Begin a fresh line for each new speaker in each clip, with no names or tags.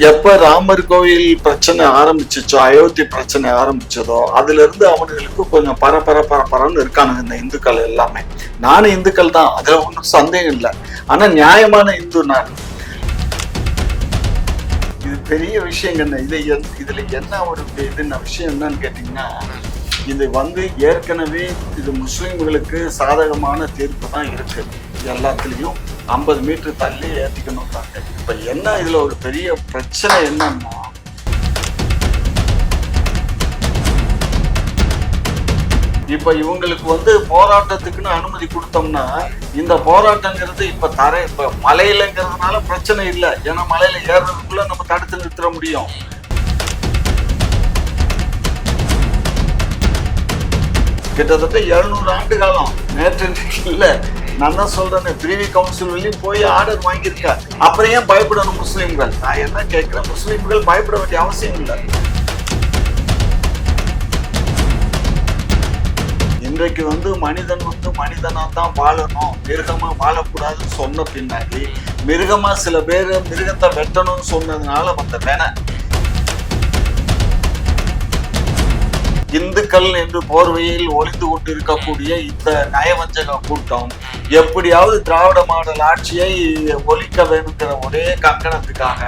எப்ப ராமர் கோயில் பிரச்சனை ஆரம்பிச்சிச்சோ, அயோத்தி பிரச்சனை ஆரம்பிச்சதோ, அதுல இருந்து அவனுங்களுக்கு கொஞ்சம் பரபரன்னு இருக்கானுங்க இந்த இந்துக்கள் எல்லாமே. நானும் இந்துக்கள் தான், அதுல ஒன்றும் சந்தேகம் இல்லை. ஆனா நியாயமான இந்து நான். இது பெரிய விஷயங்கண்ண. இதுல என்ன ஒரு இதுன்ன விஷயம் என்னன்னு கேட்டீங்கன்னா, இது ஏற்கனவே இது முஸ்லிம்களுக்கு சாதகமான தீர்ப்பு தான் இருக்கு. எல்லாத்துலயும் 50 மீட்டர் தள்ளி ஏத்திக்கணும்ன்றாங்க. இப்ப என்ன இதுல ஒரு பெரிய பிரச்சனை என்னன்னா, இப்ப இவங்களுக்கு போராட்டத்துக்குன்னு அனுமதி கொடுத்தோம்னா, இந்த போராட்டங்கிறது இப்ப மலையிலங்கிறதுனால பிரச்சனை இல்லை. ஏன்னா மலையில ஏறுறதுக்குள்ள நம்ம தடுத்து நிறுத்த முடியும். கிட்டத்தட்ட 700 ஆண்டு காலம் நேற்று இல்ல. நான் தான் சொல்றேன், பிரிவி கவுன்சில் போய் ஆர்டர் வாங்கியிருக்கா. அப்புறம் ஏன் பயப்படணும் முஸ்லிம்கள்? நான் என்ன கேட்கிறேன், முஸ்லிம்கள் பயப்பட வேண்டிய அவசியம் இல்லை. இன்றைக்கு மனிதன் மனிதனா தான் வாழணும், மிருகமா வாழக்கூடாதுன்னு சொன்ன பின்னாடி மிருகமா சில பேர் மிருகத்தை வெட்டணும்னு சொன்னதுனால வந்த வேணை. இந்துக்கள் என்று போர்வையில் ஒளிந்து கொண்டு இருக்கக்கூடிய இந்த நயவஞ்சக கூட்டம் எப்படியாவது திராவிட மாடல் ஆட்சியை ஒழிக்க வேணுங்கிற ஒரே கங்கணத்துக்காக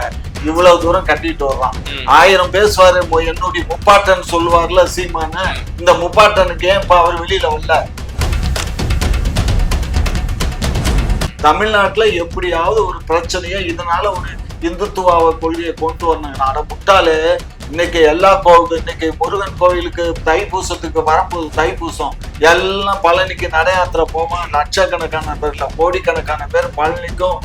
இவ்வளவு தூரம் கட்டிட்டு வர்றான். 1000 பேசுவாரு, என்னுடைய முப்பாட்டன் சொல்லுவார்ல சீமான, இந்த முப்பாட்டனுக்கு ஏன் அவர் வெளியில வரல? தமிழ்நாட்டுல எப்படியாவது ஒரு பிரச்சனையை இதனால ஒரு இந்துத்துவ கொள்கையை கொண்டு வரணும். முட்டாளு இன்னைக்கு இன்னைக்கு முருகன் கோவிலுக்கு தைப்பூசத்துக்கு வரப்போகுது. தைப்பூசம் எல்லாம் பழனிக்கு நட யாத்திரை போவான். லட்சக்கணக்கான பேர் இல்ல, கோடிக்கணக்கான பேர் பழனிக்கும்.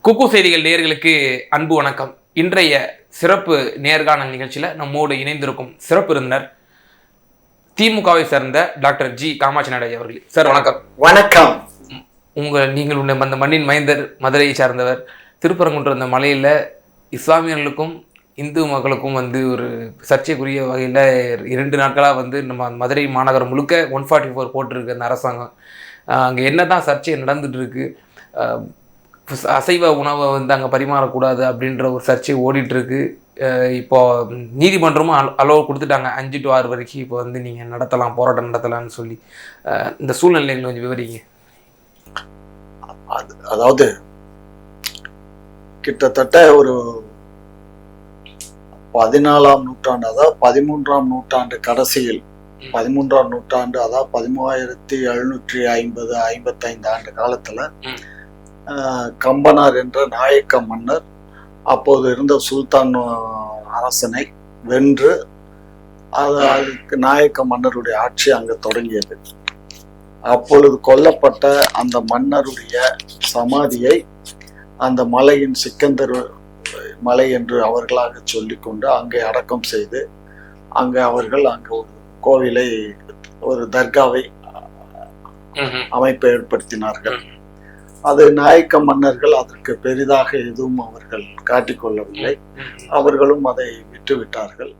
குக்கு செய்திகள் நேயர்களுக்கு அன்பு வணக்கம். இன்றைய சிறப்பு நேர்காணல் நிகழ்ச்சியில நம்மோடு இணைந்திருக்கும் சிறப்பு விருந்தினர் திமுகவை சேர்ந்த டாக்டர் ஜி காமாட்சி நாயுடு அவர்கள். சார் வணக்கம்.
வணக்கம்.
நீங்கள் அந்த மண்ணின் மைந்தர், மதுரையை சார்ந்தவர். திருப்பரங்குன்ற அந்த மலையில் இஸ்லாமியர்களுக்கும் இந்து மக்களுக்கும் ஒரு சர்ச்சைக்குரிய வகையில் 2 நாட்களாக நம்ம மதுரை மாநகரம் முழுக்க 144 போட்டிருக்கு அந்த அரசாங்கம். அங்கே என்ன தான் சர்ச்சை நடந்துட்டு இருக்கு, அசைவ உணவை அங்கே பரிமாறக்கூடாது அப்படின்ற ஒரு சர்ச்சை ஓடிட்டுருக்கு. இப்போ நீதிமன்றமும் அலோவ் கொடுத்துட்டாங்க 5 to 6 வரைக்கும் இப்போ நீங்கள் நடத்தலாம், போராட்டம் நடத்தலாம்னு சொல்லி. இந்த சூழ்நிலைகளை கொஞ்சம் விவரிங்க.
அதாவது கிட்டத்தட்ட ஒரு 14ஆம் நூற்றாண்டு, அதாவது 13ஆம் நூற்றாண்டு கடைசியில், 13ஆம் நூற்றாண்டு, அதாவது 1750-55 ஆண்டு காலத்துல கம்பனார் என்ற நாயக்க மன்னர் அப்போது இருந்த சுல்தான் அரசனை வென்று அதுக்கு நாயக்க மன்னருடைய ஆட்சி அங்க தொடங்கியது. அப்பொழுது கொல்லப்பட்ட அந்த மன்னருடைய சமாதியை அந்த மலையின் சிக்கந்தர் மலை என்று அவர்களாக சொல்லிக்கொண்டு அங்கே அடக்கம் செய்து அவர்கள் ஒரு கோவிலை, ஒரு தர்காவை அமைப்பை ஏற்படுத்தினார்கள். அது நாயக்க மன்னர்கள் அதற்கு பெரிதாக எதுவும் அவர்கள் காட்டிக்கொள்ளவில்லை. அவர்களும் அதை விட்டுவிட்டார்கள்.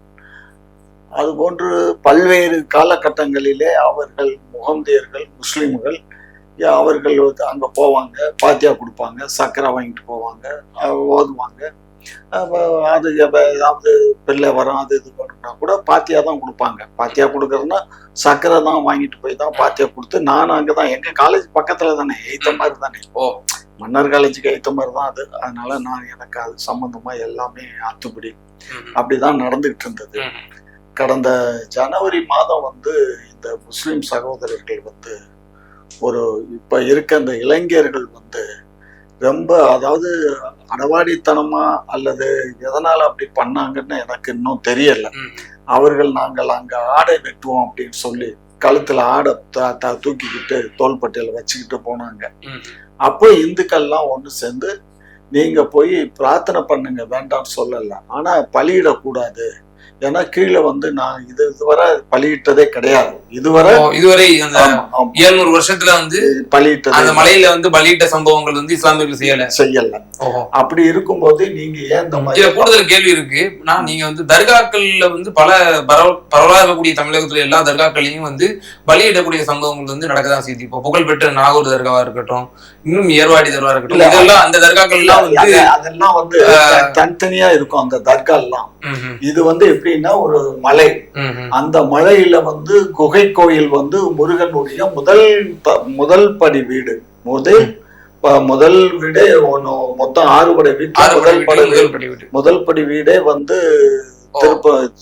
அதுபோன்று பல்வேறு காலகட்டங்களிலே அவர்கள் முகமதியர்கள், முஸ்லிம்கள் அவர்கள் அங்க போவாங்க, பாத்தியா கொடுப்பாங்க, சக்கரை வாங்கிட்டு போவாங்க, ஓதுவாங்க. அது ஏதாவது பிள்ளை வரும், அது இது பண்ணணும்னா கூட பாத்தியா தான் கொடுப்பாங்க. பாத்தியா கொடுக்கறதுனா சக்கரை தான் வாங்கிட்டு போய் தான் பாத்தியா கொடுத்து, நானும் அங்கதான், எங்க காலேஜ் பக்கத்துல தானே, எய்த்த மாதிரி தானே, மன்னர் காலேஜுக்கு எய்த்த மாதிரி தான் அது. அதனால எனக்கு அது சம்பந்தமா எல்லாமே அத்துப்படி அப்படிதான் நடந்துகிட்டு இருந்தது. கடந்த ஜனவரி மாதம் இந்த முஸ்லிம் சகோதரர்கள் இப்ப இருக்க அந்த இளைஞர்கள் ரொம்ப, அதாவது அடவாடித்தனமா அல்லது எதனால அப்படி பண்ணாங்கன்னு எனக்கு இன்னும் தெரியல. அவர்கள் நாங்கள் அங்க ஆடை வெட்டுவோம் அப்படின்னு சொல்லி கழுத்துல ஆடை தூக்கிக்கிட்டு தோள்பட்டையில வச்சுக்கிட்டு போனாங்க. அப்போ இந்துக்கள்லாம் ஒண்ணு சேர்ந்து, நீங்க போய் பிரார்த்தனை பண்ணுங்க, வேண்டாம்னு சொல்லல, ஆனா பலியிடக்கூடாது, ஏன்னா கீழே வந்து நான் இதுவரை பலியிட்டதே கிடையாது. இதுவரை
அந்த 700 வருஷத்துல வந்து
பலியிட்டது,
அந்த மலையில வந்து பலியிட்ட சம்பவங்கள் வந்து இஸ்லாமியர்கள்
செய்யல. அப்படி இருக்கும்போது நீங்க ஏன் இந்த மாதிரி
கூடுதல் கேள்வி இருக்கு. நீங்க வந்து தர்காக்கள்ல வந்து பல பரவலாக இருக்கக்கூடிய தமிழகத்துல எல்லா தர்காக்களையும் வந்து பலியிடக்கூடிய சம்பவங்கள் வந்து நடக்கதான் செய்யுது. இப்போ புகழ்பெற்ற நாகூர் தர்காவா இருக்கட்டும், இன்னும் ஏர்வாடி தர்கா இருக்கட்டும், இதெல்லாம் அந்த தர்காக்கள் எல்லாம் வந்து
அதெல்லாம் வந்து தனித்தனியா இருக்கும் அந்த தர்கா எல்லாம். இது வந்து எப்படின்னா ஒரு மலை, அந்த மலையில வந்து குகை கோயில் வந்து முருகனுடைய முதல் படி வீடு. முதல் வீடே மொத்தம் 6 படை வீடு. முதல் படி வீடே வந்து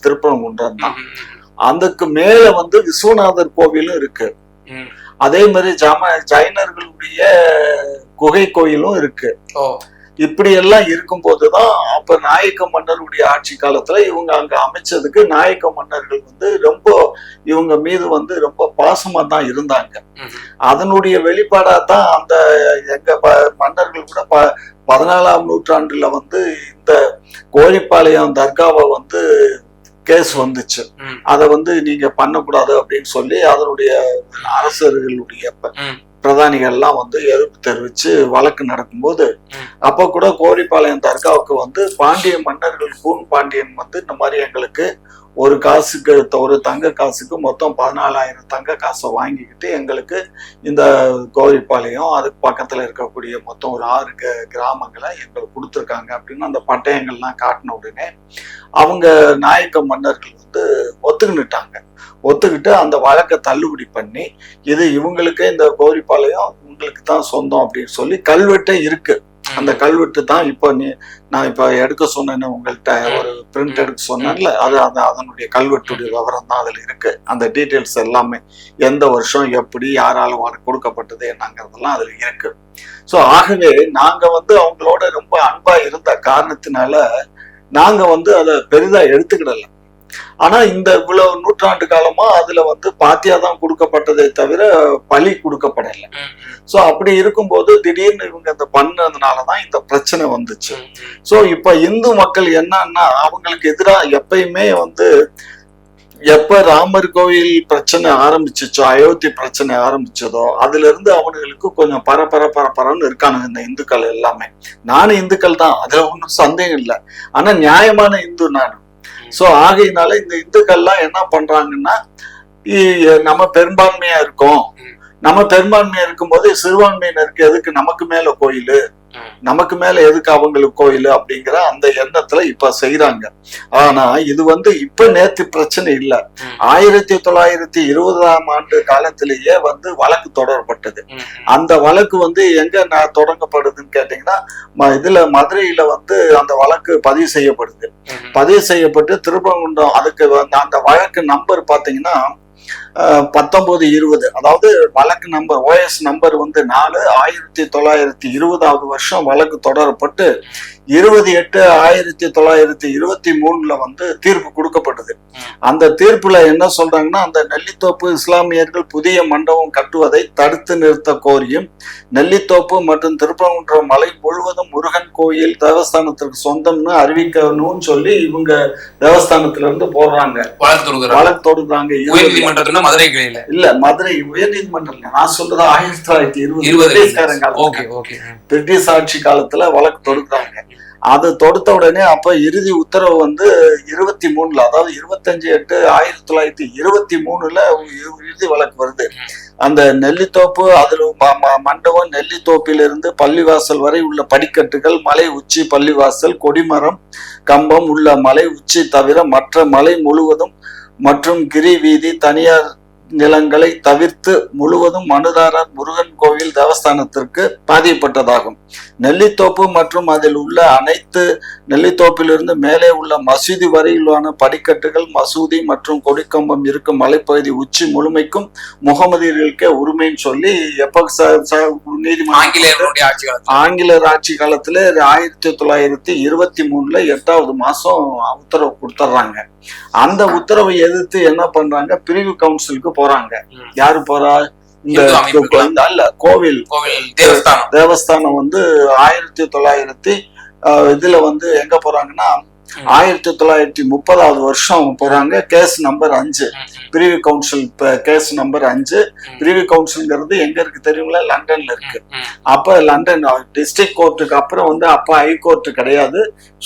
திருப்பரங்குன்றம் தான். அதுக்கு மேல வந்து விஸ்வநாதர் கோவிலும் இருக்கு. அதே மாதிரி ஜைனர்களுடைய குகை கோயிலும் இருக்கு. இப்படி எல்லாம் இருக்கும் போதுதான் அப்ப நாயக்க மன்னருடைய ஆட்சி காலத்துல இவங்க அங்க அமைச்சதுக்கு நாயக்க மன்னர்கள் வந்து ரொம்ப இவங்க மீது வந்து ரொம்ப பாசமா தான் இருந்தாங்க. அதனுடைய வெளிப்பாடா தான் அந்த எங்க மன்னர்கள் கூட 14ஆம் நூற்றாண்டுல வந்து இந்த கோரிப்பாளையம் தர்காவை வந்து கேஸ் வந்துச்சு. அதை வந்து நீங்க பண்ணக்கூடாது அப்படின்னு சொல்லி அதனுடைய அரசர்களுடைய பிரதானிகள்லாம் வந்து எதிர்ப்பு தெரிவிச்சு வழக்கு நடக்கும்போது அப்ப கூட கோரிப்பாளையம் தர்காவுக்கு வந்து பாண்டிய மன்னர்கள் கூன் பாண்டியன் வந்து இந்த மாதிரி எங்களுக்கு ஒரு தங்க காசுக்கு மொத்தம் 14,000 தங்க காசை வாங்கிக்கிட்டு எங்களுக்கு இந்த கோரிப்பாளையம் அதுக்கு பக்கத்துல இருக்கக்கூடிய மொத்தம் ஒரு 6 கிராமங்களை எங்களுக்கு கொடுத்துருக்காங்க அப்படின்னு அந்த பட்டயங்கள்லாம் காட்டின உடனே அவங்க நாயக்க மன்னர்கள் வந்து ஒத்துக்கிட்டு அந்த வழக்கை தள்ளுபடி பண்ணி இது இவங்களுக்கே இந்த கோரிப்பாளையம் உங்களுக்கு தான் சொந்தம் அப்படின்னு சொல்லி கல்வெட்டே இருக்கு. அந்த கல்வெட்டு தான் இப்போ நான் இப்ப எடுக்க சொன்னேன்னு உங்கள்கிட்ட ஒரு பிரிண்ட் எடுக்க சொன்னேன்ல, அதனுடைய கல்வெட்டுடைய விவரம் தான் அதுல இருக்கு. அந்த டீட்டெயில்ஸ் எல்லாமே எந்த வருஷம் எப்படி யாரால கொடுக்கப்பட்டது என்னங்கிறதெல்லாம் அதுல இருக்கு. ஸோ ஆகவே நாங்க வந்து அவங்களோட ரொம்ப அன்பா இருந்த காரணத்தினால நாங்க வந்து அதை பெரிதா எடுத்துக்கிடல. ஆனா இந்த இவ்வளவு நூற்றாண்டு காலமா அதுல வந்து பாத்தியாதான் கொடுக்கப்பட்டதை தவிர பலி கொடுக்கப்படல. சோ அப்படி இருக்கும்போது திடீர்னு இவங்க இந்த பண்ணதுனாலதான் இந்த பிரச்சனை வந்துச்சு. சோ இப்ப இந்து மக்கள் என்னன்னா அவங்களுக்கு எதிராக எப்பயுமே வந்து எப்ப ராமர் கோவில் பிரச்சனை ஆரம்பிச்சிச்சோ, அயோத்தி பிரச்சனை ஆரம்பிச்சதோ அதுல இருந்து அவனுங்களுக்கு கொஞ்சம் பரபரன்னு இருக்கானுங்க இந்த இந்துக்கள் எல்லாமே. நானும் இந்துக்கள் தான், அதுல ஒன்றும் சந்தேகம் இல்லை. ஆனா நியாயமான இந்து நானும். சோ ஆகையினால இந்த இந்துக்கள்லாம் என்ன பண்றாங்கன்னா நம்ம பெரும்பான்மையா இருக்கோம், நம்ம பெரும்பான்மையா இருக்கும்போது சிறுபான்மையினருக்கு எதுக்கு நமக்கு மேல கோயிலு, நமக்கு மேல எதுக்கு அவங்களுக்கு கோயில் அப்படிங்கிற அந்த எண்ணத்துல இப்ப செய்யறாங்க. ஆனா இது வந்து இப்ப நேத்து பிரச்சனை இல்ல. 1920ஆம் ஆண்டு காலத்திலேயே வந்து வழக்கு தொடரப்பட்டது. அந்த வழக்கு வந்து எங்க தொடங்கப்படுதுன்னு கேட்டீங்கன்னா இதுல மதுரையில வந்து அந்த வழக்கு பதிவு செய்யப்பட்டு திருப்பரங்குன்றம் அதுக்கு அந்த வழக்கு நம்பர் பாத்தீங்கன்னா 1920, அதாவது வழக்கு நம்பர் OS நம்பர் வந்து 4 1920ஆவது வருஷம் வழக்கு தொடரப்பட்டு 28/1923 வந்து தீர்ப்பு கொடுக்கப்பட்டது. அந்த தீர்ப்புல என்ன சொல்றாங்கன்னா அந்த நெல்லித்தோப்பு இஸ்லாமியர்கள் புதிய மண்டபம் கட்டுவதை தடுத்து நிறுத்த கோரியும் நெல்லித்தோப்பு மற்றும் திருப்பரங்குன்றம் மலை முழுவதும் முருகன் கோயில் தேவஸ்தானத்திற்கு சொந்தம்னு அறிவிக்கணும்னு சொல்லி இவங்க தேவஸ்தானத்துல இருந்து போடுறாங்க, வழக்கு தொடுறாங்க. இல்ல மதுரை உயர்நீதிமன்றம், நான் சொல்றது 1920 பிரிட்டிஷ் ஆட்சி காலத்துல வழக்கு தொடுக்கிறாங்க. அது தொடுத்த உடனே அப்ப இறுதி உத்தரவு வந்து 23, அதாவது 25/8/1923 இறுதி வழக்கு வருது. அந்த நெல்லித்தோப்பு அதுல மண்டபம் நெல்லித்தோப்பிலிருந்து பள்ளிவாசல் வரை உள்ள படிக்கட்டுகள், மலை உச்சி, பள்ளிவாசல், கொடிமரம், கம்பம் உள்ள மலை உச்சி தவிர மற்ற மலை முழுவதும் மற்றும் கிரி வீதி தனியார் நிலங்களை தவிர்த்து முழுவதும் மனுதாரர் முருகன் கோவில் தேவஸ்தானத்திற்கு பாதிக்கப்பட்டதாகும். நெல்லித்தோப்பு மற்றும் அதில் உள்ள அனைத்து நெல்லித்தோப்பிலிருந்து மேலே உள்ள மசூதி வரையிலான படிக்கட்டுகள், மசூதி மற்றும் கொடிக்கம்பம் இருக்கும் மலைப்பகுதி உச்சி முழுமைக்கும் முகமதியர்களுக்கே உரிமைன்னு சொல்லி எப்ப நீதிமன்றம் ஆங்கிலேயர் ஆட்சி காலத்துல 1923 8வது மாசம் உத்தரவு கொடுத்துட்றாங்க. அந்த உத்தரவை எதிர்த்து என்ன பண்றாங்க, பிரிவு கவுன்சிலுக்கு போறாங்க. யாரு போறா, இந்த அல்ல கோவில் தேவஸ்தானம் வந்து 1900 இதுல வந்து எங்க போறாங்கன்னா 1930 வருஷம் போறாங்க. Case number 5, privy council case number 5. Privy கவுன்சில்ங்கிறது எங்க இருக்கு தெரியுங்களா? லண்டன்ல இருக்கு. அப்ப லண்டன் டிஸ்ட்ரிக்ட் கோர்ட்டுக்கு அப்புறம் வந்து அப்ப ஹை கோர்ட் கிடையாது,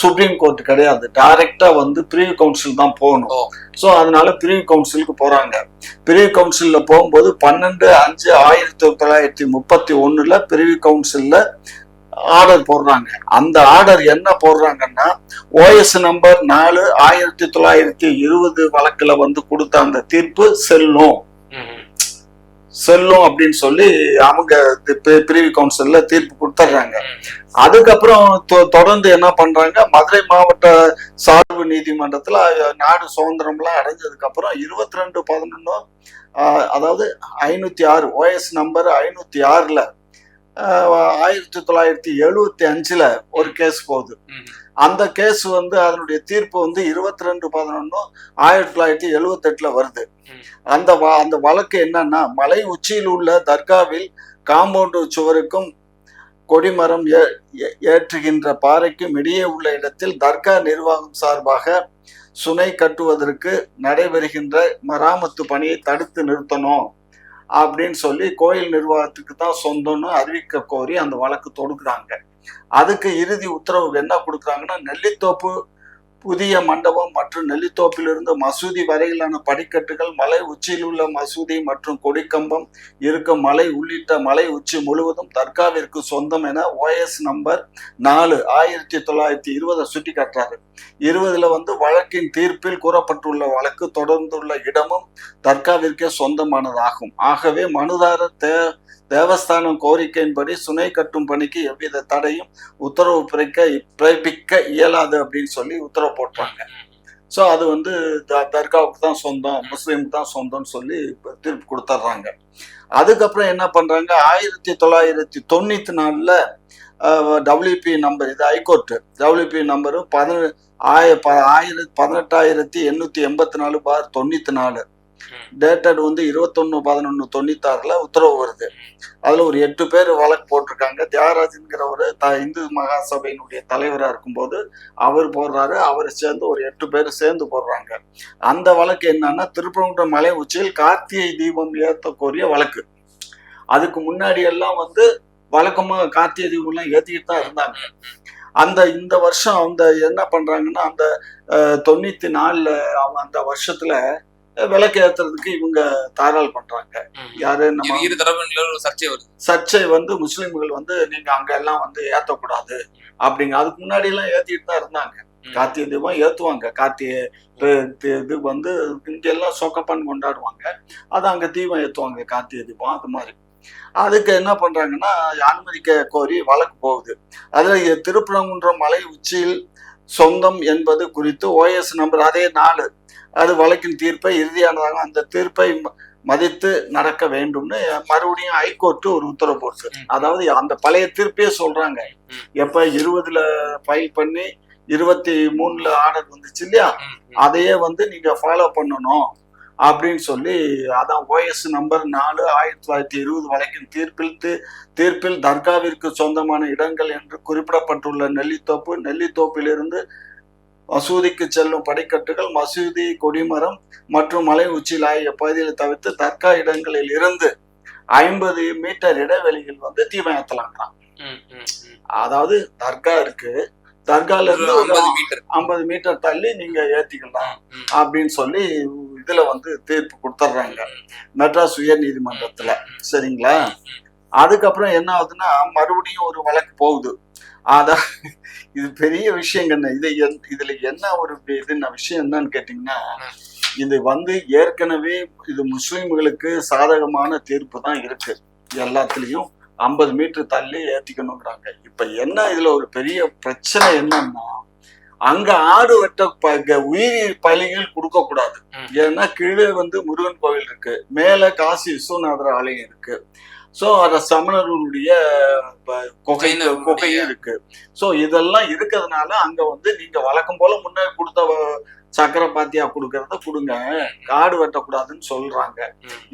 சுப்ரீம் கோர்ட் கிடையாது, டைரக்டா வந்து பிரிவி கவுன்சில் தான் போகணும். சோ அதனால பிரிவி கவுன்சிலுக்கு போறாங்க. பிரிவி கவுன்சில்ல போகும்போது 12/5/1931 பிரிவி கவுன்சில்ல ஆர்டர் போடுறாங்க. அந்த ஆர்டர் என்ன போடுறாங்கன்னா, OS நம்பர் 4 1920 வழக்குல வந்து கொடுத்த அந்த தீர்ப்பு செல்லும் அப்படின்னு சொல்லி அவங்க பிரிவி கவுன்சில்ல தீர்ப்பு கொடுத்துட்றாங்க. அதுக்கப்புறம் தொடர்ந்து என்ன பண்றாங்க, மதுரை மாவட்ட சார்பு நீதிமன்றத்துல நாடு சுதந்திரம்லாம் அடைஞ்சதுக்கு அப்புறம் 22/11 அதாவது 506 OS நம்பர் 506ல 1975 ஒரு கேஸ் போகுது. அந்த கேஸ் வந்து அதனுடைய தீர்ப்பு வந்து 22/11/1978 வருது. அந்த வழக்கு என்னன்னா, மலை உச்சியில் உள்ள தர்காவில் காம்பவுண்ட் சுவருக்கும் கொடிமரம் ஏற்றுகின்ற பாறைக்கும் இடையே உள்ள இடத்தில் தர்கா நிர்வாகம் சார்பாக சுனை கட்டுவதற்கு நடைபெறுகின்ற மராமத்து பணியை தடுத்து நிறுத்தணும் அப்படின்னு சொல்லி கோயில் நிர்வாகத்துக்கு தான் சொந்தம்னு அறிவிக்க கோரி அந்த வழக்கு தொடுக்குறாங்க. அதுக்கு இறுதி உத்தரவு என்ன கொடுக்குறாங்கன்னா, நெல்லித்தோப்பு புதிய மண்டபம் மற்றும் நெல்லித்தோப்பிலிருந்து மசூதி வரையிலான படிக்கட்டுகள், மலை உச்சியில் உள்ள மசூதி மற்றும் கொடிக்கம்பம் இருக்கும் மலை உள்ளிட்ட மலை உச்சி முழுவதும் தர்காவிற்கு சொந்தம் என OS நம்பர் 4 1920 சுட்டி காட்டுறாரு. 20 வந்து வழக்கின் தீர்ப்பில் கூறப்பட்டுள்ள வழக்கு தொடர்ந்துள்ள இடமும் தர்காவிற்கே சொந்தமானதாகும். ஆகவே மனுதாரர் தேவஸ்தானம் கோரிக்கையின்படி சுனை கட்டும் பணிக்கு எவ்வித தடையும் உத்தரவு பிறப்பிக்க இயலாது அப்படின்னு சொல்லி உத்தரவு போட்டாங்க. ஸோ அது வந்து தர்காவுக்கு தான் சொந்தம், முஸ்லீமுக்கு தான் சொந்தம்னு சொல்லி தீர்ப்பு கொடுத்துட்றாங்க. அதுக்கப்புறம் என்ன பண்றாங்க, 1994 WP நம்பர், இது ஹைகோர்ட் WP நம்பரும் 18,884/94 டேட்டட் வந்து 21/11/96 உத்தரவு வருது. அதுல ஒரு 8 பேர் வழக்கு போட்டிருக்காங்க. தியாகராஜன்கிறவரு இந்து மகாசபையினுடைய தலைவரா இருக்கும்போது அவர் போடுறாரு. அவரை சேர்ந்து ஒரு 8 பேர் சேர்ந்து போடுறாங்க. அந்த வழக்கு என்னன்னா, திருப்பரங்குன்றம் மலை உச்சியில் கார்த்திகை தீபம் ஏற்ற கோரிய வழக்கு. அதுக்கு முன்னாடி எல்லாம் வந்து வழக்கமா கார்த்திகை தீபம் எல்லாம் ஏத்திக்கிட்டு தான் இருந்தாங்க. இந்த வருஷம் அந்த என்ன பண்றாங்கன்னா, அந்த 94 அந்த வருஷத்துல விளக்கு ஏத்துறதுக்கு இவங்க தாராள் பண்றாங்க. யாரு, நம்ம சர்ச்சை வந்து முஸ்லிம்கள் வந்து நீங்க அங்க எல்லாம் வந்து ஏத்தக்கூடாது அப்படிங்க. அதுக்கு முன்னாடி எல்லாம் ஏத்திட்டு தான் இருந்தாங்க. கார்த்திகை தீபம் ஏத்துவாங்க. கார்த்திகை இது வந்து இங்க எல்லாம் சொக்கப்பான் கொண்டாடுவாங்க, அது அங்க தீபம் ஏத்துவாங்க, கார்த்திகை தீபம். அது மாதிரி அதுக்கு என்ன பண்றாங்கன்னா, அனுமதிக்க கோரி வழக்கு போகுது. அதுல திருப்பரங்குன்றம் மலை உச்சியில் சொந்தம் என்பது குறித்து OS நம்பர் அதே 4 அது வழக்கின் தீர்ப்பை இறுதியானதாக அந்த தீர்ப்பை மதித்து நடக்க வேண்டும்னு மறுபடியும் ஹைகோர்ட் ஒரு உத்தரவு போட்டு, அதாவது அந்த பழைய தீர்ப்பே சொல்றாங்க. எப்ப 20 ஃபைல் பண்ணி 23 ஆர்டர் வந்துச்சு இல்லையா, அதையே வந்து நீங்க ஃபாலோ பண்ணணும் அப்படின்னு சொல்லி, அதான் OS நம்பர் 4 1920 வழக்கின் தீர்ப்பில் தர்காவிற்கு சொந்தமான இடங்கள் என்று குறிப்பிடப்பட்டுள்ள நெல்லித்தோப்பிலிருந்து மசூதிக்கு செல்லும் படிக்கட்டுகள், மசூதி கொடிமரம் மற்றும் மலை உச்சியில் ஆகிய பகுதிகளை தவிர்த்து தர்கா இடங்களில் இருந்து 50 மீட்டர் இடைவெளியில் வந்து தீபம் ஏற்றலாங்கிறான். அதாவது தர்கா இருக்கு, தர்கால இருந்து 50 மீட்டர் தள்ளி நீங்க ஏத்திக்கலாம் அப்படின்னு சொல்லி இதுல வந்து தீர்ப்பு கொடுத்துட்றாங்க மெட்ராஸ் உயர் நீதிமன்றத்துல. சரிங்களா? அதுக்கப்புறம் என்ன ஆகுதுன்னா, மறுபடியும் ஒரு வழக்கு போகுது. அதான் இது பெரிய விஷயங்கண்ண. இதுல என்ன ஒரு விஷயம் என்னன்னு கேட்டீங்கன்னா, இது வந்து ஏற்கனவே இது முஸ்லிம்களுக்கு சாதகமான தீர்ப்பு தான் இருக்கு. எல்லாத்துலயும் 50 மீட்டர் தள்ளி ஏத்திக்கணுங்கிறாங்க. இப்ப என்ன இதுல ஒரு பெரிய பிரச்சனை என்னன்னா, அங்க ஆடு வெட்ட உயிரி பலிகள் கொடுக்க கூடாது. ஏன்னா கீழே வந்து முருகன் கோவில் இருக்கு, மேல காசி விஸ்வநாதர் ஆலயம் இருக்கு. சோ அத சமணர்களுடைய குகையும் இருக்கு. சோ இதெல்லாம் இருக்கிறதுனால அங்க வந்து நீங்க வழக்கம் போல முன்னாடி கொடுத்த சக்கரை பாத்தியா கொடுக்கறத கொடுங்க, ஆடு வெட்டக்கூடாதுன்னு சொல்றாங்க.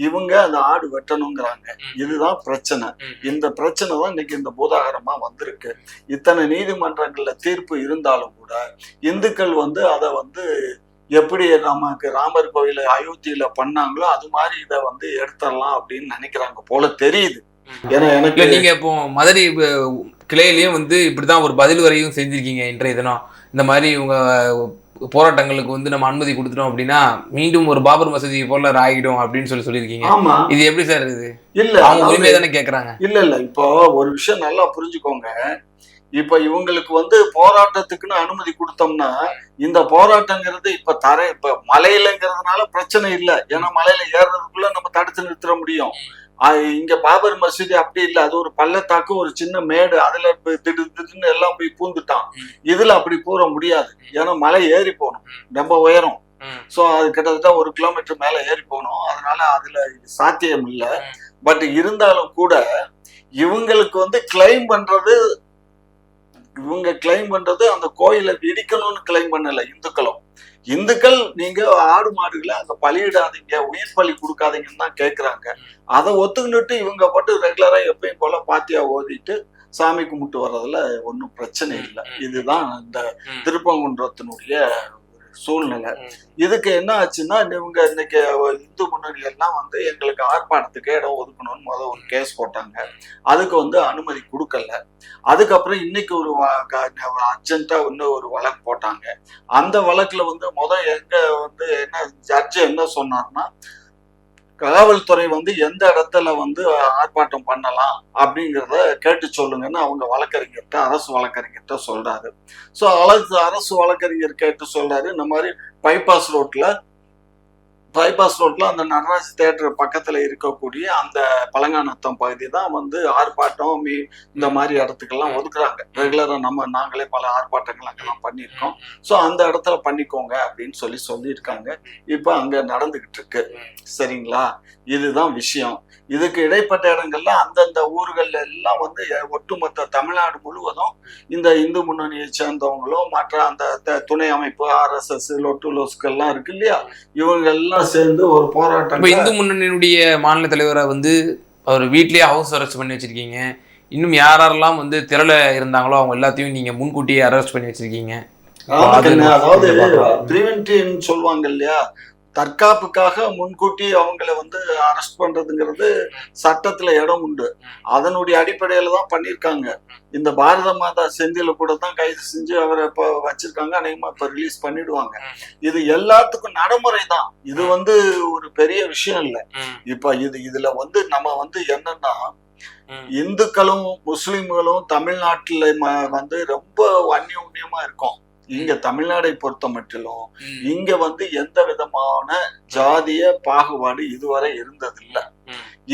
இவங்க அந்த ஆடு வெட்டணுங்கிறாங்க. இதுதான் பிரச்சனை. இந்த பிரச்சனை தான் இன்னைக்கு இந்த பூதாகரமா வந்திருக்கு. இத்தனை நீதிமன்றங்கள்ல தீர்ப்பு இருந்தாலும் கூட இந்துக்கள் வந்து அதை வந்து எப்படி நமக்கு ராமர் கோயில அயோத்தியில பண்ணாங்களோ அது மாதிரி இதை வந்து எடுத்துடலாம் அப்படின்னு நினைக்கிறாங்க போல தெரியுது. ஏன்னா எனக்கு
நீங்க இப்போ மதுரை கிளையிலயும் வந்து இப்படிதான் ஒரு பதில் வரையும் செஞ்சிருக்கீங்க இன்றைய தினம். இந்த மாதிரி இவங்க போராட்டங்களுக்கு வந்து நம்ம அனுமதி கொடுத்துட்டோம் அப்படின்னா மீண்டும் ஒரு பாபர் மசூதி போல ஆகிடும் அப்படின்னு சொல்லியிருக்கீங்க. இது எப்படி சார் இது?
இல்ல
அவங்க உரிமையை தானே கேக்குறாங்க.
இல்ல இப்போ ஒரு விஷயம் நல்லா புரிஞ்சுக்கோங்க. இப்ப இவங்களுக்கு வந்து போராட்டத்துக்குன்னு அனுமதி கொடுத்தோம்னா இந்த போராட்டங்கிறது இப்ப மலையிலங்கிறதுனால பிரச்சனை இல்லை. ஏன்னா மலையில ஏறுறதுக்குள்ள நம்ம தடுத்து நிறுத்த முடியும். இங்க பாபர் மசூதி அப்படி இல்லை. அது ஒரு பள்ளத்தாக்கு, ஒரு சின்ன மேடு, அதுல திடுன்னு எல்லாம் போய் பூந்துட்டான். இதுல அப்படி கூற முடியாது. ஏன்னா மலை ஏறி போகணும், ரொம்ப உயரம். சோ அது கிட்டத்தட்ட 1 கிலோமீட்டர் மேல ஏறி போகணும். அதனால அதுல சாத்தியம் இல்லை. பட் இருந்தாலும் கூட இவங்களுக்கு வந்து கிளைம் பண்றது அந்த கோயிலை இடிக்கணும்னு கிளைம் பண்ணல இந்துக்கள் நீங்க ஆடு மாடுகளை அங்க பலியிடாதீங்க, உயிர் பலி கொடுக்காதீங்கன்னு தான் கேட்கிறாங்க. அதை ஒத்துக்கிட்டு இவங்க மட்டும் ரெகுலரா எப்பயும் போல பாத்தியா ஓதிட்டு சாமி கும்பிட்டு வர்றதுல ஒன்றும் பிரச்சனை இல்லை. இதுதான் இந்த திருப்பங்குன்றத்தினுடைய சூழ்நிலை. இதுக்கு என்ன ஆச்சுன்னா இவங்க இன்னைக்கு இந்து முன்னணி எல்லாம் வந்து எங்களுக்கு ஆர்ப்பாட்டத்துக்கு இடம் ஒதுக்கணும்னு ஒரு கேஸ் போட்டாங்க. அதுக்கு வந்து அனுமதி கொடுக்கல. அதுக்கப்புறம் இன்னைக்கு ஒரு அர்ஜென்ட்டா இன்னும் ஒரு வழக்கு போட்டாங்க. அந்த வழக்குல வந்து எங்க வந்து என்ன ஜட்ஜ் என்ன சொன்னார்னா, காவல்துறை வந்து எந்த இடத்துல வந்து ஆர்ப்பாட்டம் பண்ணலாம் அப்படிங்கிறத கேட்டு சொல்லுங்கன்னு அவங்க அரசு வழக்கறிஞர்கிட்ட சொல்றாரு. ஸோ அரசு வழக்கறிஞர் கேட்டு சொல்றாரு, இந்த மாதிரி பைபாஸ் ரோட்ல அந்த நடராஜ் தியேட்டர் பக்கத்துல இருக்கக்கூடிய அந்த பழங்காநத்தம் பகுதி தான் வந்து ஆர்ப்பாட்டம் இந்த மாதிரி இடத்துக்கெல்லாம் ஒதுக்குறாங்க. ரெகுலரா நாங்களே பல ஆர்ப்பாட்டங்கள் அங்கெல்லாம் பண்ணியிருக்கோம். ஸோ அந்த இடத்துல பண்ணிக்கோங்க அப்படின்னு சொல்லியிருக்காங்க. இப்போ அங்க நடந்துகிட்டு இருக்கு. சரிங்களா? இதுதான் விஷயம். இதுக்கு இடைப்பட்ட இடங்கள்ல அந்தந்த ஊர்கள்ல எல்லாம் வந்து ஒட்டுமொத்த தமிழ்நாடு முழுவதும் இந்த இந்து முன்னணியை சேர்ந்தவங்களும் மற்ற அந்த துணை அமைப்பு RSS லொட்டுலோஸ்கெல்லாம் இருக்கு இல்லையா, இவங்க எல்லாம் சேர்ந்து ஒரு போராட்டம்.
இந்து முன்னணியினுடைய மாநில தலைவரை வந்து அவர் வீட்லயே ஹவுஸ் அரெஸ்ட் பண்ணி வச்சிருக்கீங்க. இன்னும் யாரெல்லாம் வந்து திரள இருந்தாங்களோ அவங்க எல்லாத்தையும் நீங்க முன்கூட்டியே அரெஸ்ட் பண்ணி வச்சிருக்கீங்க.
அதாவது பிரிவென்டிவ் சொல்லுவாங்க இல்லையா, தற்காப்புக்காக முன்கூட்டி அவங்களை வந்து அரெஸ்ட் பண்றதுங்கிறது சட்டத்துல இடம் உண்டு. அதனுடைய அடிப்படையில தான் பண்ணியிருக்காங்க. இந்த பாரத மாதா செந்தில கூட தான் கைது செஞ்சு அவரை இப்ப வச்சிருக்காங்க. அநேகமா இப்ப ரிலீஸ் பண்ணிடுவாங்க. இது எல்லாத்துக்கும் நடைமுறை தான். இது வந்து ஒரு பெரிய விஷயம் இல்லை. இப்ப இதுல வந்து நம்ம வந்து என்னன்னா, இந்துக்களும் முஸ்லிம்களும் தமிழ்நாட்டுல வந்து ரொம்ப அந்யோன்யமா இருக்கும். இங்க தமிழ்நாடை பொறுத்த மட்டிலும் இங்க வந்து எந்த விதமான ஜாதிய பாகுபாடு இதுவரை இருந்ததில்லை.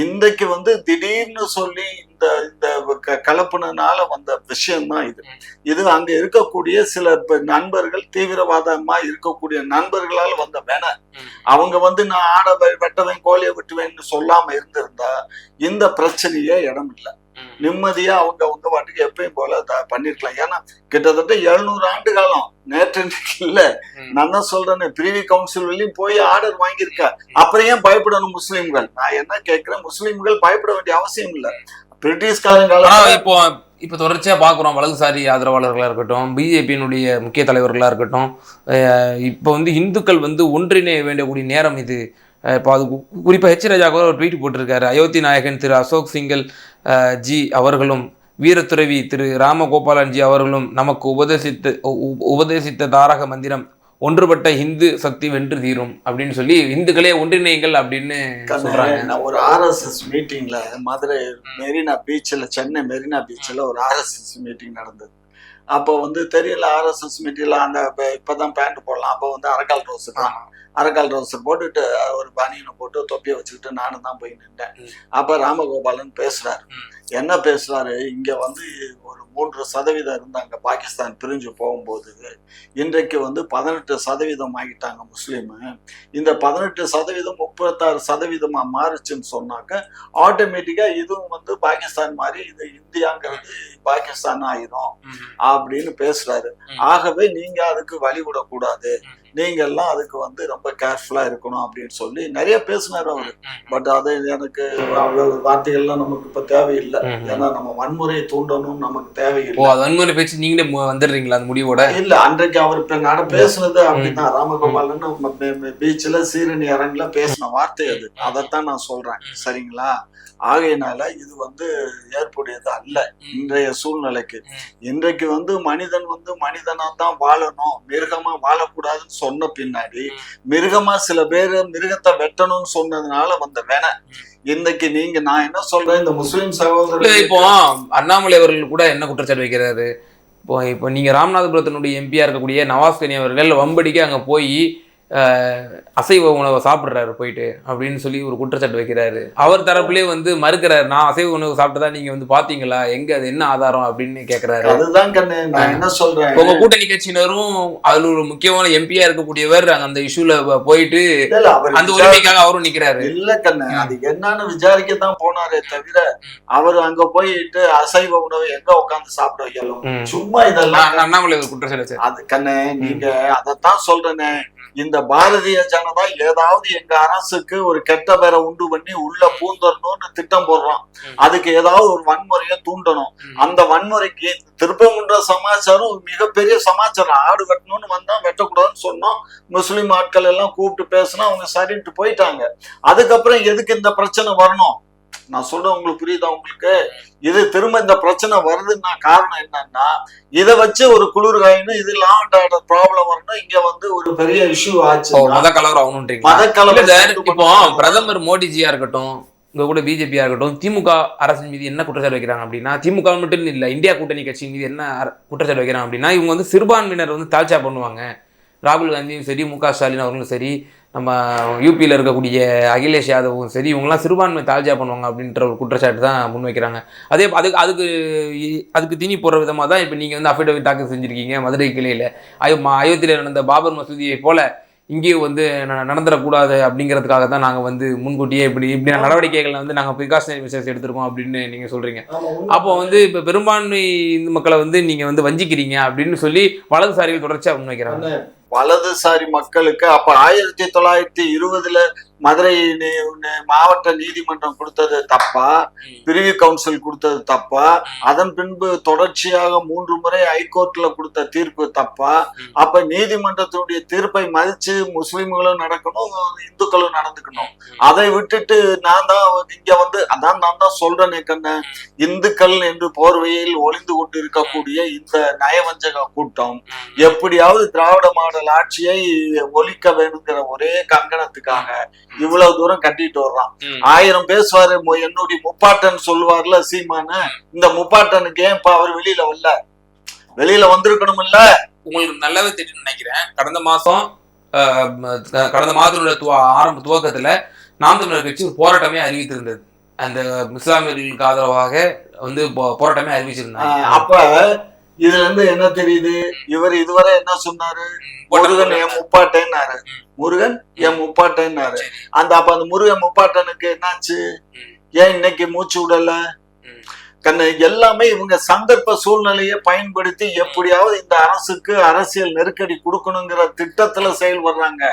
இன்றைக்கு வந்து திடீர்னு சொல்லி இந்த கலப்புனால வந்த விஷயம்தான் இது அங்க இருக்கக்கூடிய சில நண்பர்கள், தீவிரவாதமா இருக்கக்கூடிய நண்பர்களால் வந்த வேண. அவங்க வந்து நான் ஆடை வெட்டவேன் கோழியை வெட்டுவேன்னு சொல்லாம இருந்திருந்தா இந்த பிரச்சனையே இடம் இல்லை. நிம்மதியா அவங்க வாட்டுக்கு எப்பயும் போல பண்ணிருக்கலாம். ஏன்னா கிட்டத்தட்ட 700 ஆண்டு காலம் நேற்று இல்ல. நான் தான் சொல்றேன்னு பிரிவி கவுன்சில் வரையும் போய் ஆர்டர் வாங்கியிருக்க. அப்புறம் ஏன் பயப்படணும் முஸ்லிம்கள்? நான் என்ன கேட்கிறேன், முஸ்லிம்கள் பயப்பட வேண்டிய அவசியம் இல்லை. பிரிட்டிஷ்காரங்க
இப்போ தொடர்ச்சியா பாக்குறோம், வலதுசாரி ஆதரவாளர்களா இருக்கட்டும், பிஜேபியினுடைய முக்கிய தலைவர்களா இருக்கட்டும், இப்போ வந்து இந்துக்கள் வந்து ஒன்றிணைய வேண்டியக்கூடிய நேரம் இது. இப்போ அது குறிப்பாக ராஜா கூட ஒரு ட்வீட் போட்டிருக்காரு. அயோத்தி நாயகன் திரு அசோக் சிங்கல் ஜி அவர்களும் வீரத்துறவி திரு ராமகோபாலன் ஜி அவர்களும் நமக்கு உபதேசித்த தாரக மந்திரம் ஒன்றுபட்ட இந்து சக்தி வென்று தீரும் அப்படின்னு சொல்லி இந்துக்களே ஒன்றிணைங்கள் அப்படின்னு சொல்றாங்க.
ஒரு RSS மீட்டிங்ல மதுரை மெரினா பீச்சில், சென்னை மெரினா பீச்சில் ஒரு RSS மீட்டிங் நடந்தது. அப்போ வந்து தெரியல, RSS மீட்டிங்ல அந்த இப்பதான் பேண்ட் போடலாம். அப்போ வந்து அரக்கால் ரோசர் போட்டுட்டு ஒரு பனியனை போட்டு தொப்பியை வச்சுக்கிட்டு நானும் தான் போய் நின்றேன். அப்ப ராமகோபாலன் பேசுறாரு. என்ன பேசுறாரு, இங்க வந்து ஒரு 3% இருந்தாங்க பாகிஸ்தான் பிரிஞ்சு போகும்போது. இன்றைக்கு வந்து 18% ஆகிட்டாங்க முஸ்லீம். இந்த 18% 36% மாறுச்சுன்னு சொன்னாக்க ஆட்டோமேட்டிக்கா இதுவும் வந்து பாகிஸ்தான் மாதிரி இது இந்தியாங்கிறது பாகிஸ்தான் ஆயிரும் அப்படின்னு பேசுறாரு. ஆகவே நீங்க அதுக்கு வழி விடக்கூடாது. நீங்க எல்லாம் அதுக்கு வந்து ரொம்ப கேர்ஃபுல்லா இருக்கணும் அப்படின்னு சொல்லி நிறைய பேசினாரு அவரு. பட் அது எனக்கு அவ்வளவு வார்த்தைகள்லாம் நமக்கு இப்ப தேவையில்லை. ஏன்னா நம்ம வன்முறையை தூண்டணும் நமக்கு தேவையில்லை.
வன்முறை பேச்சு நீங்களே வந்துடுறீங்களா அந்த முடிவோட?
இல்ல, அன்றைக்கு அவர் பேசுனது அப்படிதான். ராமகோபாலன் பீச்ல சீரணி அரங்குல பேசின வார்த்தை அது. அதைத்தான் நான் சொல்றேன். சரிங்களா? ஆகையினால இது வந்து ஏற்புடையது அல்ல இன்றைய சூழ்நிலைக்கு. இன்றைக்கு வந்து மனிதன் வந்து மனிதனா தான் வாழணும், மிருகமா வாழக்கூடாதுன்னு சொன்ன பின்னாடி மிருகமா சில பேர் மிருகத்தை வெட்டணும்னு சொன்னதுனால வந்த வேண. இன்னைக்கு நான் என்ன சொல்றேன், இந்த முஸ்லிம் சகோதரர்
இப்போ அண்ணாமலை அவர்கள் கூட என்ன குற்றச்சாட்டு வைக்கிறாரு, இப்போ நீங்க ராமநாதபுரத்தினுடைய எம்பியா இருக்கக்கூடிய நவாஸ் கனி அவர்கள் வம்படிக்கு அங்க போய் அசைவ உணவை சாப்பிட்றாரு போயிட்டு அப்படின்னு சொல்லி ஒரு குற்றச்சாட்டு வைக்கிறாரு. அவர் தரப்புலேயே வந்து மறுக்கிறாரு, நான் அசைவ உணவு சாப்பிட்டதா நீங்க வந்து பாத்தீங்களா, எங்க அது என்ன ஆதாரம் அப்படின்னு கேட்கிறாரு.
அதுதான் கண்ணு நான் என்ன சொல்றேன்,
உங்க கூட்டணி கட்சியினரும் அதுல ஒரு முக்கியமான எம்பியா இருக்கக்கூடியவர் அந்த இஷ்யூல போயிட்டு அந்த உரிமைக்காக அவரும் நிக்கிறாரு.
இல்ல கண்ணு, அது என்னன்னு விசாரிக்கத்தான் போனாரே தவிர அவர் அங்க போயிட்டு அசைவ உணவை எங்க உட்காந்து சாப்பிட வைக்கலும் சும்மா இதெல்லாம்
அண்ணாமலை குற்றச்சாட்டு.
அது கண்ணு நீங்க அதைத்தான் சொல்றேனே, இந்த பாரதிய ஜனதா ஏதாவது எங்க அரசுக்கு ஒரு கெட்ட பேரை உண்டு பண்ணி உள்ள பூந்தரணும்னு திட்டம் போடுறோம். அதுக்கு ஏதாவது ஒரு வன்முறையை தூண்டணும். அந்த வன்முறைக்கு திருப்பங்குன்ற சமாச்சாரம் மிகப்பெரிய சமாச்சாரம். ஆடு வெட்டணும்னு வந்தா வெட்டக்கூடாதுன்னு சொன்னோம். முஸ்லிம் ஆட்கள் எல்லாம் கூப்பிட்டு பேசினா அவங்க சரின்ட்டு போயிட்டாங்க. அதுக்கப்புறம் எதுக்கு இந்த பிரச்சனை வரணும்? நான் சொல்றேன், உங்களுக்கு புரியுதா? உங்களுக்கு இது திரும்ப இந்த பிரச்சனை வருதுன்னா காரணம் என்னன்னா, இதை வச்சு ஒரு குளிர் காயின்னு இது லா அண்ட் ஆர்டர் ப்ராப்ளம் வரணும். இங்க வந்து ஒரு பெரிய இஷ்யூ ஆச்சு,
மதக்கலவரம். இப்போ பிரதமர் மோடிஜியா இருக்கட்டும், இங்க கூட பிஜேபியா இருக்கட்டும், திமுக அரசின் மீது என்ன குற்றச்சாட்டு வைக்கிறாங்க அப்படின்னா, திமுக மட்டும் இல்ல இந்தியா கூட்டணி கட்சி மீது என்ன குற்றச்சாட்டு வைக்கிறாங்க அப்படின்னா, இவங்க வந்து சிறுபான்மையினர் வந்து தாழ்ச்சா பண்ணுவாங்க. ராகுல் காந்தியும் சரி, முக ஸ்டாலின் அவர்களும் சரி, நம்ம யூபியில் இருக்கக்கூடிய அகிலேஷ் யாதவும் சரி, இவங்கெல்லாம் சிறுபான்மை தாழ்ஜா பண்ணுவாங்க அப்படின்ற ஒரு குற்றச்சாட்டு தான் முன்வைக்கிறாங்க. அதுக்கு தீனி போடுற விதமாக தான் இப்போ நீங்கள் வந்து அஃபிடவிட் தாக்கல் செஞ்சுருக்கீங்க மதுரை கிளையில். அயோத்தியில் நடந்த பாபர் மசூதியை போல இங்கேயும் வந்து நடந்துடக்கூடாது அப்படிங்கிறதுக்காக தான் நாங்கள் வந்து முன்கூட்டியே இப்படி நடவடிக்கைகளை வந்து நாங்கள் ப்ரிகாஷனரி மெஷர்ஸ் எடுத்திருக்கோம் அப்படின்னு நீங்கள் சொல்கிறீங்க. அப்போ வந்து இப்போ பெரும்பான்மை இந்து மக்களை வந்து நீங்கள் வந்து வஞ்சிக்கிறீங்க அப்படின்னு சொல்லி வலதுசாரிகள் தொடர்ச்சியாக முன்வைக்கிறாங்க.
வலதுசாரி மக்களுக்கு அப்ப 1920 மதுரை மாவட்ட நீதிமன்றம் கொடுத்தது தப்பா, பிரிவு கவுன்சில் கொடுத்தது தப்பா, அதன் பின்பு தொடர்ச்சியாக 3 முறை ஹைகோர்ட்ல கொடுத்த தீர்ப்பு தப்பா? அப்ப நீதிமன்றத்தினுடைய தீர்ப்பை மதிச்சு முஸ்லிம்களும் நடக்கணும், இந்துக்களும் நடந்துக்கணும். அதை விட்டுட்டு நான் தான் இங்க வந்து அதான் நான் தான் சொல்றேனே கண்ண, இந்துக்கள் என்று போர்வையில் ஒளிந்து கொண்டு இருக்கக்கூடிய இந்த நயவஞ்சக கூட்டம் எப்படியாவது திராவிட மாடல் ஆட்சியை ஒழிக்க வேணுங்கிற ஒரே கங்கணத்துக்காக இவ்வளவு தூரம் கட்டிட்டு வர்றான். 1000 பேசுவாரு, என்னுடைய முப்பாட்டன் சொல்லுவார்ல சீமான, இந்த முப்பாட்டனுக்கு ஏன் இப்ப அவர் வெளியில வந்திருக்கணும் இல்ல?
உங்களுக்கு நல்லாவே தெரியும் நினைக்கிறேன். கடந்த மாதத்தோட துவக்கத்துல நாம் தமிழர் கட்சி ஒரு போராட்டமே அறிவித்திருந்தது. அந்த இஸ்லாமியர்களுக்கு ஆதரவாக வந்து போராட்டமே அறிவிச்சிருந்தாங்க.
அப்ப இதுல இருந்து என்ன தெரியுது, இவர் இதுவரை என்ன சொன்னாரு, முருகன் என் முப்பாட்டேன்னாரு, முருகன் என் முப்பாட்டேன்னாரு. அப்ப அந்த முருகன் முப்பாட்டனுக்கு என்னாச்சு, ஏன் இன்னைக்கு மூச்சு விடல? கண்ணு எல்லாமே இவங்க சந்தர்ப்ப சூழ்நிலையை பயன்படுத்தி எப்படியாவது இந்த அரசுக்கு அரசியல் நெருக்கடி கொடுக்கணுங்கிற திட்டத்துல செயல்படுறாங்க.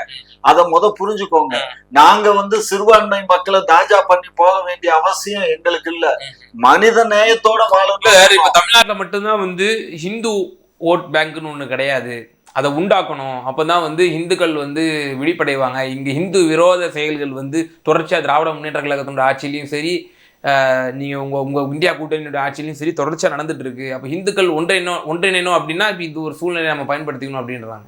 அதை புரிஞ்சுக்கோங்க. நாங்க வந்து சிறுபான்மை மக்களை தாஜா பண்ணி போக வேண்டிய அவசியம் எங்களுக்கு இல்ல. மனித நேயத்தோட வாழணும்.
இப்ப தமிழ்நாட்டுல மட்டும்தான் வந்து ஹிந்து ஓட் பேங்க்னு ஒண்ணு கிடையாது, அதை உண்டாக்கணும். அப்பதான் வந்து இந்துக்கள் வந்து விழிப்படைவாங்க. இங்க இந்து விரோத செயல்கள் வந்து தொடர்ச்சியா திராவிட முன்னேற்ற கழகத்தோட ஆட்சியிலையும் சரி, நீங்க உங்க இந்தியா கூட்டணியோட ஆட்சியிலையும் சரி தொடர்ச்சியா நடந்துட்டு இருக்கு. அப்ப இந்துக்கள் ஒன்றிணைணும் அப்படின்னா இப்ப இது ஒரு சூழ்நிலை நம்ம பயன்படுத்திக்கணும் அப்படின்றாங்க.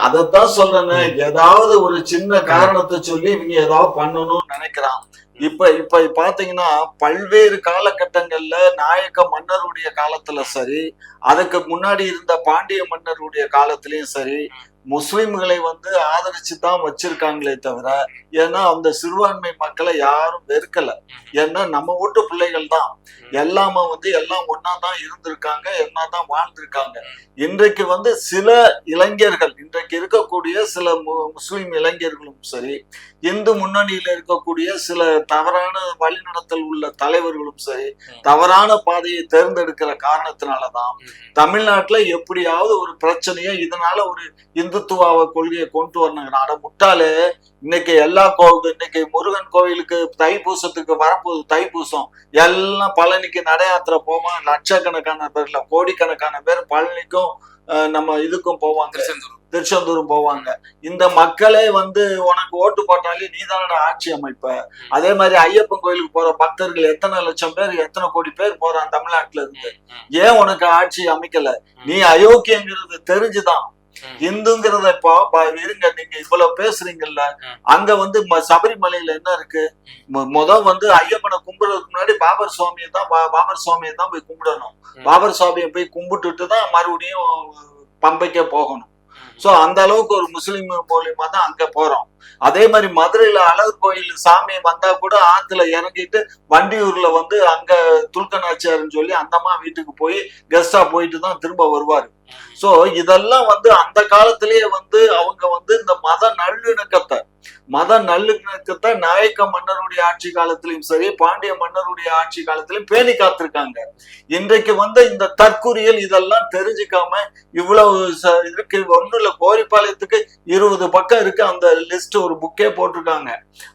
அதைத்தான் சொல்றேன்னு, ஏதாவது ஒரு சின்ன காரணத்தை சொல்லி இவங்க ஏதாவது பண்ணணும்னு நினைக்கிறான். இப்ப பாத்தீங்கன்னா பல்வேறு காலகட்டங்கள்ல நாயக்க மன்னருடைய காலத்துல சரி, அதுக்கு முன்னாடி இருந்த பாண்டிய மன்னருடைய காலத்திலயும் சரி, முஸ்லிம்களை வந்து ஆதரிச்சுதான் வச்சிருக்காங்களே தவிர, ஏன்னா அந்த சிறுபான்மை மக்களை யாரும் வெறுக்கல. ஏன்னா நம்ம வீட்டு பிள்ளைகள் தான். எல்லாமே வந்து எல்லாம் ஒன்னாதான் இருந்திருக்காங்க, ஒன்னாதான் வாழ்ந்திருக்காங்க. இன்றைக்கு வந்து சில இளைஞர்கள், இன்றைக்கு இருக்கக்கூடிய சில முஸ்லிம் இளைஞர்களும் சரி, இந்து முன்னணியில இருக்கக்கூடிய சில தவறான வழிநடத்தல் உள்ள தலைவர்களும் சரி, தவறான பாதையை தேர்ந்தெடுக்கிற காரணத்தினாலதான் தமிழ்நாட்டுல எப்படியாவது ஒரு பிரச்சனையை இதனால ஒரு இந்துத்துவ கொள்கையை கொண்டு வரணுங்க. அட முட்டாளே, இன்னைக்கு இன்னைக்கு முருகன் கோவிலுக்கு தைப்பூசத்துக்கு வரப்போகுது, தைப்பூசம் எல்லாம் பழனிக்கு நட யாத்திரை போவான். லட்சக்கணக்கான பேர் இல்ல, கோடிக்கணக்கான பேர் பழனிக்கும் நம்ம இதுக்கும் போவாங்க, திருச்செந்தூரும் போவாங்க. இந்த மக்களே வந்து உனக்கு ஓட்டு போட்டாலே நீதானடா ஆட்சி அமைப்ப. அதே மாதிரி ஐயப்பன் கோயிலுக்கு போற பக்தர்கள் எத்தனை லட்சம் பேர், எத்தனை கோடி பேர் போறான் தமிழ்நாட்டுல இருந்து. ஏன் உனக்கு ஆட்சி அமைக்கல? நீ அயோக்கியங்கிறது தெரிஞ்சுதான். இந்துங்கிறத இப்போ இருங்க, நீங்க இவ்வளவு பேசுறீங்கல்ல, அங்க வந்து சபரிமலையில என்ன இருக்கு? வந்து ஐயப்பனை கும்பிடுறதுக்கு முன்னாடி பாபர் சுவாமியை தான் போய் கும்பிடணும். பாபர் சுவாமியை போய் கும்பிட்டுட்டு தான் மறுபடியும் பம்பைக்கே போகணும். சோ அந்த அளவுக்கு ஒரு முஸ்லிம் மூலியமா தான் அங்க போறோம். அதே மாதிரி மதுரையில அழகர் கோயில் சாமி வந்தா கூட ஆத்துல இறங்கிட்டு வண்டியூர்ல வந்து அங்க துல்கநாச்சியாருன்னு சொல்லி அந்தம்மா வீட்டுக்கு போய் கெஸ்டா போயிட்டு தான் திரும்ப வருவாரு. சோ இதெல்லாம் வந்து அந்த காலத்திலேயே வந்து அவங்க வந்து இந்த மத நல்லிணக்கத்தை நாயக்க மன்னருடைய ஆட்சி காலத்திலும் சரி, பாண்டிய மன்னருடைய ஆட்சி காலத்திலும் பேணி காத்திருக்காங்க. இன்றைக்கு வந்து இந்த தற்குறியல் இதெல்லாம் தெரிஞ்சுக்காம இவ்வளவு இருக்கு. ஒண்ணுல கோரிப்பாளையத்துக்கு 20 பக்கம் இருக்கு, அந்த லிஸ்ட் ஒரு புக்கே போட்டிருக்காங்க.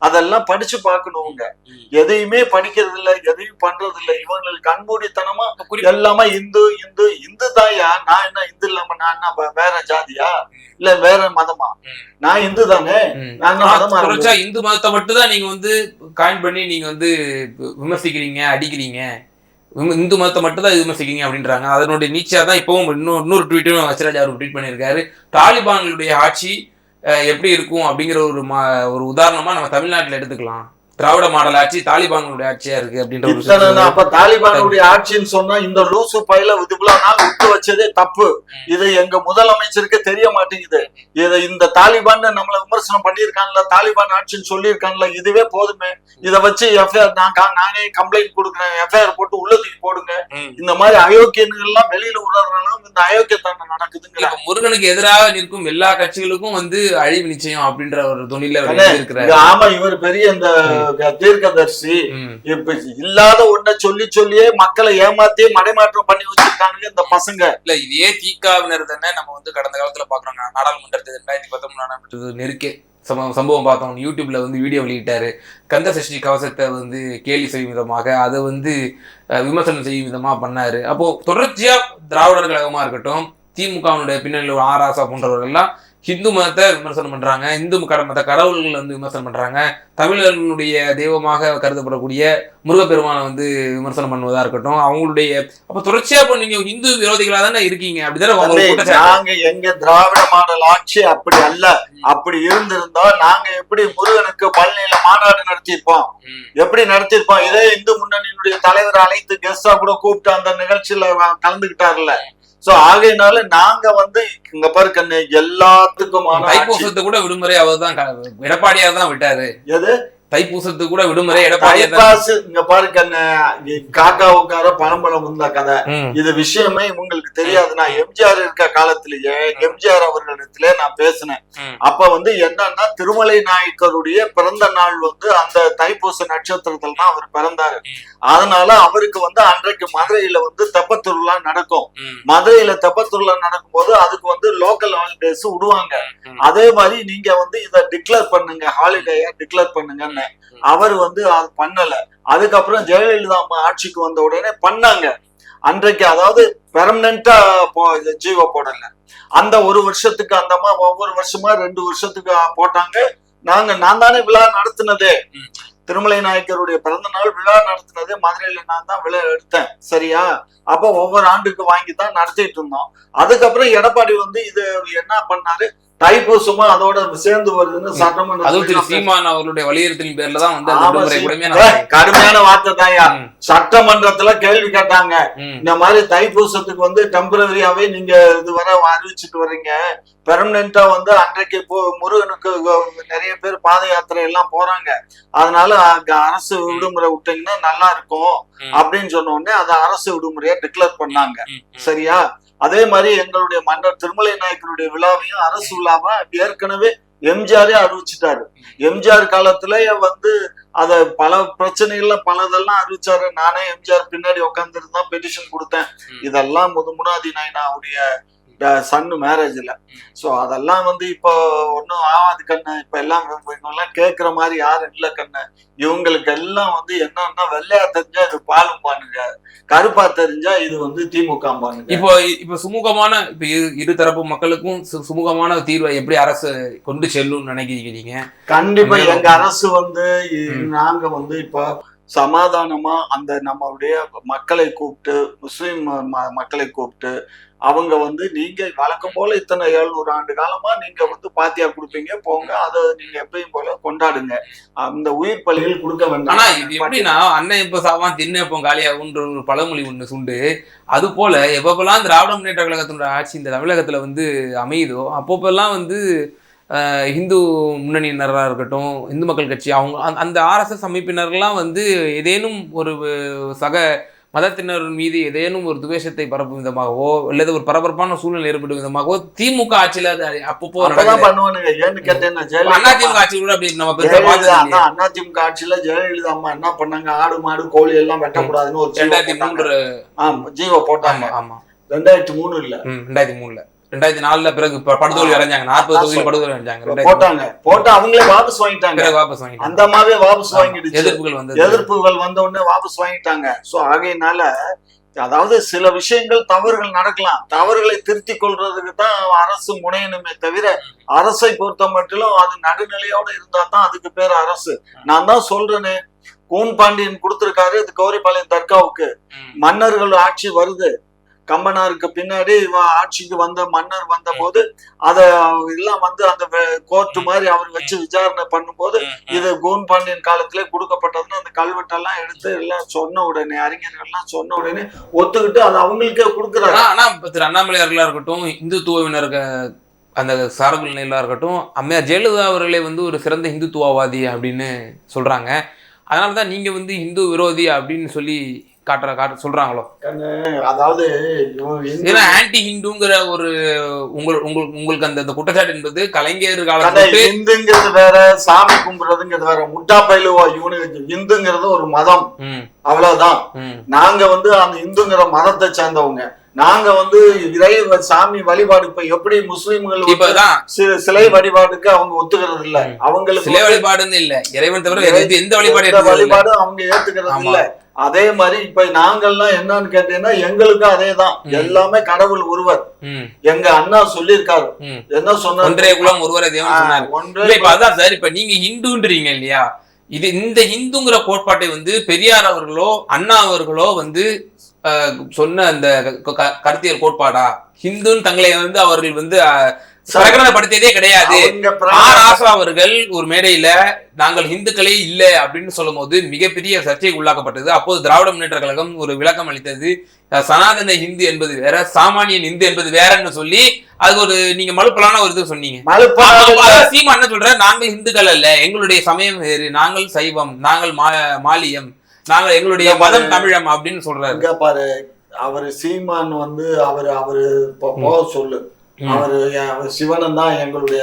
அதெல்லாம் படிச்சு பார்க்கணுங்க. எதையுமே படிக்கிறது இல்ல, எதையும் பண்றது இல்ல. இவங்களுக்கு கண்மூடித்தனமா எல்லாமே இந்து இந்து இந்து தாயா. நான் என்ன இந்து இல்லாம நான் என்ன வேற ஜாதியா இல்ல வேற மதமா? நான் இந்து தானே.
இந்து மதத்தை மட்டும் தான் நீங்க வந்து காயின் பண்ணி நீங்க வந்து விமர்சிக்கிறீங்க, அடிக்கிறீங்க. இந்து மதத்தை மட்டும் தான் விமர்சிக்கிறீங்க அப்படின்றாங்க. அதனுடைய நீச்சா தான் இப்பவும் இன்னொரு ட்வீட்டும் வசராஜ் அவர் ட்வீட் பண்ணியிருக்காரு. தாலிபான்களுடைய ஆட்சி எப்படி இருக்கும் அப்படிங்கிற ஒரு உதாரணமா நம்ம தமிழ்நாட்டில் எடுத்துக்கலாம். திராவிட மாடல் ஆட்சி தாலிபான்களுடைய ஆட்சியா இருக்கு அப்படின்ற.
அப்ப தாலிபானுடைய ஆட்சின்னு சொன்னா இந்த லூசு பையில இவ்வளவு நாள் விட்டு வச்சதே தப்பு. இது எங்க முதலமைச்சருக்கு தெரிய மாட்டேங்குது. இதை இந்த தாலிபான் நம்மள விமர்சனம் பண்ணியிருக்காங்கல்ல, தாலிபான் ஆட்சின்னு சொல்லியிருக்காங்கல்ல, இதுவே போதுமே. இதை வச்சு எஃப்ஐஆர் நானே கம்ப்ளைண்ட் கொடுக்குறேன், எஃப்ஐஆர் போட்டு உள்ளதுக்கு போடுங்க. இந்த மாதிரி அயோக்கியர்கள் எல்லாம் வெளியில விடுறதுனால இந்த அயோக்கியத்தன்மை நடக்குதுங்க.
முருகனுக்கு எதிராக நிற்கும் எல்லா கட்சிகளுக்கும் வந்து அழிவு நிச்சயம் அப்படின்ற ஒரு தொழில இருக்கிறார்.
ஆமா, இவர் பெரிய இந்த தீர்க்கதர்சி. இப்ப இல்லாத ஒன்ன சொல்லியே மக்களை ஏமாத்தி மடைமாற்றம் பண்ணி வச்சிருக்காங்க இந்த பசங்க.
இல்ல இதே திகாவினர் தானே நம்ம வந்து கடந்த காலத்துல பாக்குறோங்க. நாடாளுமன்றத்தை 2019 நெருக்கே சம்பவம் பார்த்தோம். யூடியூப்ல வந்து வீடியோ வெளியிட்டாரு. கந்த சஷ்டி கவசத்தை வந்து கேலி செய்யும் விதமாக, அதை வந்து விமர்சனம் செய்யும் விதமா பண்ணாரு. அப்போ தொடர்ச்சியா திராவிடர் கழகமா இருக்கட்டும், திமுகவினுடைய பின்னணியில் ஆராசா போன்றவர்கள்லாம் ஹிந்து மதத்தை விமர்சனம் பண்றாங்க, இந்து மத கடவுள்கள் வந்து விமர்சனம் பண்றாங்க, தமிழர்களுடைய தெய்வமாக கருதப்படக்கூடிய முருகப்பெருமானை வந்து விமர்சனம் பண்ணுவதா இருக்கட்டும். அவங்களுடைய அப்ப தொடர்ச்சியா நீங்க இந்து விரோதிகளா தானே இருக்கீங்க.
அப்படிதானே. எங்க திராவிட மாடல் ஆட்சி அப்படி அல்ல. அப்படி இருந்திருந்தா நாங்க எப்படி முருகனுக்கு பழனியில மாநாடு நடத்தியிருப்போம்? எப்படி நடத்திருப்போம்? இதே இந்து முன்னணியினுடைய தலைவர் அழைத்து கெஸ்டா கூட கூப்பிட்டு அந்த நிகழ்ச்சியில கலந்துகிட்டார்ல. சோ ஆகையினால நாங்க வந்து இங்க பாருங்க எல்லாத்துக்குமான
தைப்பூசத்துக்கு கூட விடுமுறை அவர் தான் எடப்பாடியார் தான் விட்டாரு.
எது
தைப்பூசத்துக்கு கூட விடுமுறை எடப்பாடியார்.
இங்க பாருங்க, காக்காவுக்கார பணம்பழம் வந்த கதை. இது விஷயமே உங்களுக்கு தெரியாது. நான் எம்ஜிஆர் இருக்க காலத்திலேயே எம்ஜிஆர் அவர்களிடத்திலே நான் பேசினேன். அப்ப வந்து என்னன்னா, திருமலை நாயக்கருடைய பிறந்த நாள் வந்து அந்த தைப்பூச நட்சத்திரத்துல தான் அவர் பிறந்தாரு. அதனால அவருக்கு வந்து அன்றைக்கு மதுரையில வந்து தெப்பத்திருவிழா நடக்கும். மதுரையில தெப்பத்திருவிழா நடக்கும் போது அதுக்கு வந்து லோக்கல் ஹாலிடேஸ் விடுவாங்க. அதே மாதிரி நீங்க வந்து இதை டிக்ளேர் பண்ணுங்க, ஹாலிடேயா டிக்ளேர் பண்ணுங்கன்னு. அவர் வந்து அது பண்ணல. அதுக்கப்புறம் ஜெயலலிதா அம்மா ஆட்சிக்கு வந்த உடனே பண்ணாங்க. அன்றைக்கு அதாவது பெர்மனண்டா ஜீவோ போடல. அந்த ஒரு வருஷத்துக்கு அந்த அம்மா ஒவ்வொரு வருஷமா 2 வருஷத்துக்கு போட்டாங்க. நான் தானே விழா நடத்தினதே. திருமலை நாயக்கருடைய பிறந்த நாள் விழா நடத்தினதே மதுரையில நான் தான் விழா எடுத்தேன். சரியா? அப்ப ஒவ்வொரு ஆண்டுக்கு வாங்கி தான் நடத்திட்டு இருந்தோம். அதுக்கப்புறம் எடப்பாடி வந்து இது என்ன பண்ணாரு, தைப்பூசமும் அதோட சேர்ந்து வருதுன்னு
அதுவும் திரு
சட்டமன்ற
சீமான் அவர்களுடைய வலியுறுத்தலின் பேர்ல தான் வந்து அந்த
ஆமா,
விடுமுறை கூடமே
கடுமையான வார்த்தை தாயா. சட்டமன்றத்துல கேள்வி கேட்டாங்க, இந்த மாதிரி தைப்பூசத்துக்கு வந்து டெம்பரரியாவே நீங்க இதுவரை அறிவிச்சுட்டு வர்றீங்க, பெர்மனண்டா வந்து அன்றைக்கு முருகனுக்கு நிறைய பேர் பாத யாத்திரை எல்லாம் போறாங்க, அதனால அரசு விடுமுறை விட்டீங்கன்னா நல்லா இருக்கும் அப்படின்னு சொன்ன உடனே அதை அரசு விடுமுறையா டிக்ளேர் பண்ணாங்க. சரியா? அதே மாதிரி எங்களுடைய மன்னர் திருமலை நாயக்கருடைய விழாவையும் அரசு விழாவா ஏற்கனவே எம்ஜிஆரே அறிவிச்சிட்டாரு. எம்ஜிஆர் காலத்திலேயே வந்து அத பல பிரச்சனைகள்ல பலதெல்லாம் அறிவிச்சாரு. நானே எம்ஜிஆர் பின்னாடி உட்காந்துருந்தா பெட்டிஷன் கொடுத்தேன். இதெல்லாம் முனாதி நாயனாவுடைய சன்னு மேரேஜ்ல. சோ அதெல்லாம் வந்து இப்போ ஒன்னும் ஆகாது கண்ணு. இப்ப எல்லாம் கேக்குற மாதிரி யாரும் இல்ல கண்ணு. இவங்களுக்கு எல்லாம் வந்து என்னன்னா வெள்ளையா தெரிஞ்சா இது பாலும் பானுங்க, கருப்பா தெரிஞ்சா இது வந்து திமுக பானுங்க.
இப்போ சுமூகமான இப்ப இரு தரப்பு மக்களுக்கும் சுமூகமான தீர்வை எப்படி அரசு கொண்டு செல்லும் நினைக்கிறீங்க?
கண்டிப்பா எங்க அரசு வந்து நாங்க வந்து இப்ப சமாதானமா அந்த நம்மளுடைய மக்களை கூப்பிட்டு, முஸ்லிம் மக்களை கூப்பிட்டு, அவங்க வந்து நீங்க வழக்கம் போல இத்தனை 700 ஆண்டு காலமா நீங்க வந்து பாத்தியா கொடுப்பீங்க போங்க, அதை நீங்க எப்பயும் போல கொண்டாடுங்க, அந்த உயிர் பலிகள் கொடுக்க வேண்டாம்.
ஆனா இது எப்படின்னா அண்ணன் இப்ப சாவான் தின்ன இப்போ காலியாகுன்ற ஒரு பழமொழி ஒண்ணு சுண்டு. அது போல எப்பப்பெல்லாம் திராவிட முன்னேற்ற கழகத்தினுடைய ஆட்சி இந்த தமிழகத்துல வந்து அமையுதோ அப்பப்பெல்லாம் வந்து இந்து முன்னணியினராக இருக்கட்டும், இந்து மக்கள் கட்சி, அவங்க அந்த ஆர்எஸ்எஸ் அமைப்பினர்கள்லாம் வந்து ஏதேனும் ஒரு சக மதத்தினர் மீது ஏதேனும் ஒரு துவேஷத்தை பரப்பும் விதமாகவோ அல்லது ஒரு பரபரப்பான சூழ்நிலை ஏற்படும் விதமாகவோ திமுக ஆட்சியில அப்பப்போ
பண்ணுவானுங்க. ஏன்னு கேட்டேன்னா
அதிமுக ஆட்சி கூட அப்படி நம்ம
அதிமுக ஆட்சியில ஜெயலலிதா அம்மா என்ன பண்ணாங்க, ஆடு மாடு கோழி எல்லாம் வெட்டக்கூடாதுன்னு ஒரு 2003 ஜீவோ போட்டாங்க. ஆமா 2003 இல்ல
2003 2004 பிறகு படுதோல்வி அடைஞ்சாங்க. 40 தொகுதியில் படுதோல்வி அடைஞ்சாங்க.
போட்டு அவங்களே வாபஸ் வாங்கிட்டாங்க. அந்த மாதிரி வாபஸ் வாங்கிடுச்சு. எதிர்ப்புகள் வந்த உடனே வாபஸ் வாங்கிட்டாங்க. சோ ஆகையினால அதாவது சில விஷயங்கள் தவறுகள் நடக்கலாம், தவறுகளை திருத்திக் கொள்றதுக்கு தான் அரசு முனையணுமே தவிர, அரசை பொறுத்த மட்டிலும் அது நடுநிலையோட இருந்தா தான் அதுக்கு பேர் அரசு. நான் தான் சொல்றேனே, கூன் பாண்டியன் கொடுத்திருக்காரு இது கௌரிபாளையம் தர்காவுக்கு. மன்னர்கள் ஆட்சி வருது, கம்பனாருக்கு பின்னாடி ஆட்சிக்கு வந்த மன்னர் வந்த போது அத எல்லாம் வந்து அந்த கோர்ட் மாதிரி அவர் வச்சு விசாரணை பண்ணும் போது இது கூன் பாண்டியன் காலத்திலே கொடுக்கப்பட்டதுன்னு அந்த கல்வெட்டெல்லாம் எடுத்து எல்லாம் சொன்ன உடனே, அறிஞர்கள் எல்லாம் சொன்ன உடனே ஒத்துக்கிட்டு அது அவங்களுக்கே கொடுக்குறாங்க.
ஆனா திரு அண்ணாமலையார்களா இருக்கட்டும், இந்துத்துவவினருக்கு அந்த சார்புநிலையா இருக்கட்டும், அம்மையார் ஜெயலலிதா அவர்களே வந்து ஒரு சிறந்த இந்துத்துவவாதி அப்படின்னு சொல்றாங்க. அதனாலதான் நீங்க வந்து இந்து விரோதி அப்படின்னு சொல்லி சொல்றாங்களோ?
அதாவது
ஆன்டி ஹிந்துங்கிற ஒரு உங்களுக்கு அந்த குற்றச்சாட்டு என்பது கலைஞர் காலத்துல
இந்துங்கிறது வேற, சாமி கும்பிடுறதுங்கிறது வேற. முட்டா பயிலுவா இவனுக்கு இந்துங்கிறது ஒரு மதம், அவ்வளவுதான். நாங்க வந்து அந்த இந்துங்கிற மதத்தை சேர்ந்தவங்க. நாங்க வந்து சாமி வழிபாடு இப்ப எப்படி முஸ்லிம்கள் சிலை வழிபாடுக்கு அவங்க ஒத்துக்கிறது இல்ல, அவங்களுக்கு
சிலை வழிபாடுன்னு இல்ல, இறைவன் தவிர எந்த
வழிபாடு அவங்க ஏத்துக்கிறது இல்ல. அதே மாதிரி இப்ப நாங்கள்லாம் என்னன்னு கேட்டீங்கன்னா எங்களுக்கும் அதேதான், எல்லாமே கடவுள் ஒருவர். எங்க அண்ணா சொல்லியிருக்காரு, என்ன சொன்னார்,
ஒன்றே குலம் ஒருவரே தேவன் சொன்னார். இப்ப அதான் சார், இப்ப நீங்க ஹிந்துன்றீங்க இல்லையா, இது இந்த ஹிந்துங்கிற கோட்பாட்டை வந்து பெரியார் அவர்களோ அண்ணா அவர்களோ வந்து சொன்ன அந்த கருத்தியல் கோட்பாடா? ஹிந்துன்னு தங்களை வந்து அவர்கள் வந்து பிரகடனப்படுத்தியதே கிடையாது. ஆசா அவர்கள் ஒரு மேடையில நாங்கள் ஹிந்துக்களே இல்லை அப்படின்னு சொல்லும் போது மிகப்பெரிய சர்ச்சைக்கு உள்ளாக்கப்பட்டது. அப்போது திராவிட முன்னேற்ற கழகம் ஒரு விளக்கம் அளித்தது, சனாதன ஹிந்து என்பது வேற, சாமானியன் இந்து என்பது வேறன்னு சொல்லி அதுக்கு ஒரு நீங்க மலுப்பலான ஒரு இது சொன்னீங்க. சீமா என்ன சொல்ற, நாங்கள் இந்துக்கள் அல்ல, எங்களுடைய சமயம் வேறு, நாங்கள் சைவம், நாங்கள் மாலியம், நாங்கள் எங்களுடைய மதம் தமிழம் அப்படின்னு சொல்றாரு.
பாரு, அவரு சீமான் வந்து அவரு சொல்லு, அவரு சிவனன் தான் எங்களுடைய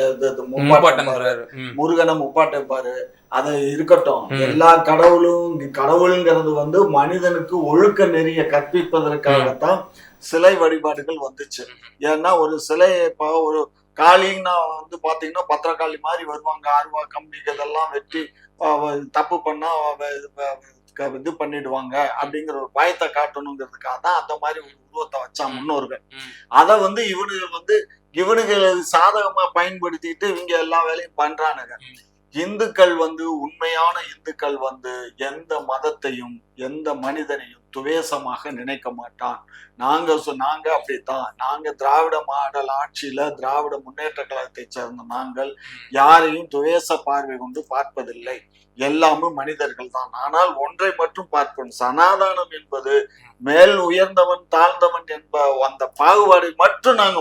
முருகனை முப்பாட்டம் பாரு, அது இருக்கட்டும். எல்லா கடவுளுங்கிறது வந்து மனிதனுக்கு ஒழுக்க நெறிய கற்பிப்பதற்காகத்தான் சிலை வழிபாடுகள் வந்துச்சு. ஏன்னா ஒரு சிலை இப்ப ஒரு காளின்னா வந்து பாத்தீங்கன்னா பத்திரகாளி மாதிரி வருவாங்க, ஆர்வா கம்பி இதெல்லாம் வெட்டி தப்பு பண்ணா இது பண்ணிடுவாங்க அப்படிங்கிற ஒரு பயத்தை காட்டணுங்கிறதுக்காக தான் அந்த மாதிரி ஒரு உருவத்தை வச்சா முன்னோர்கள். அத வந்து இவனுக்கு சாதகமா பயன்படுத்திட்டு இவங்க எல்லா வேலையும் பண்றானுங்க. இந்துக்கள் வந்து உண்மையான இந்துக்கள் வந்து எந்த மதத்தையும் எந்த மனிதனையும் துவேசமாக நினைக்க மாட்டான். நாங்க அப்படித்தான். நாங்க திராவிட மாடல் ஆட்சியில திராவிட முன்னேற்ற கழகத்தை சேர்ந்த நாங்கள் யாரையும் துவேச பார்வை கொண்டு பார்ப்பதில்லை. எல்லாமே மனிதர்கள் தான். ஆனால் ஒன்றை மட்டும் பார்ப்போம், சனாதானம் என்பது மேல் உயர்ந்தவன் தாழ்ந்தவன் என்ப அந்த பாகுபாடை மட்டும் நாங்க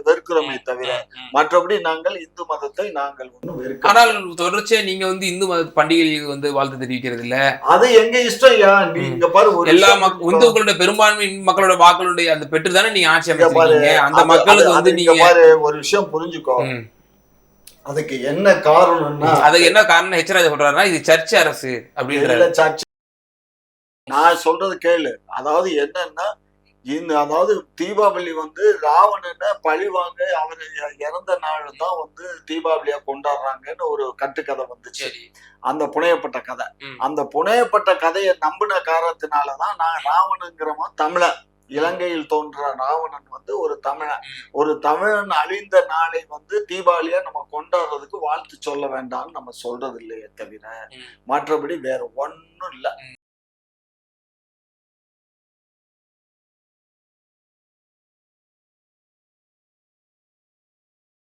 வெறுக்கிறோமே தவிர மற்றபடி நாங்கள் இந்து மதத்தை நாங்கள் ஒன்றும் வெறுக்க.
ஆனால் தொடர்ச்சியா நீங்க வந்து இந்து மத பண்டிகைகளுக்கு வந்து வாழ்த்து தெரிவிக்கிறது இல்ல.
அது எங்க இஷ்டம். நீங்க பாரு,
எல்லா இந்துக்களுடைய பெரும்பான்மை மக்களோட வாக்களுடைய அந்த பெற்று தானே நீங்க ஆட்சி அமைச்சிருக்கீங்க. அந்த மக்களுக்கு வந்து நீங்க
பாரு ஒரு விஷயம் புரிஞ்சுக்கோ. அதுக்கு என்ன காரணம்னா,
அதுக்கு என்ன காரணம் ஹெச்ராஜா சொல்றாருன்னா, இது சர்ச் அரசு அப்படின்ற.
சர்ச் நான் சொல்றது கேளு. அதாவது என்னன்னா, அதாவது தீபாவளி வந்து ராவணனை பழிவாங்க அவர் இறந்த நாள் தான் வந்து தீபாவளியா கொண்டாடுறாங்கன்னு ஒரு கட்டுக்கதை வந்துச்சு. அந்த புனையப்பட்ட கதை. அந்த புனையப்பட்ட கதையை நம்பின காரணத்தினாலதான் நான் ராவணங்கிறவன் தமிழன், இலங்கையில் தோன்ற ராவணன் வந்து ஒரு தமிழன் அழிந்த நாளை வந்து தீபாவளியா நம்ம கொண்டாடுறதுக்கு வாழ்த்து சொல்ல வேண்டாம்னு நம்ம சொல்றது இல்லையே தவிர மற்றபடி வேற ஒன்னும் இல்லை.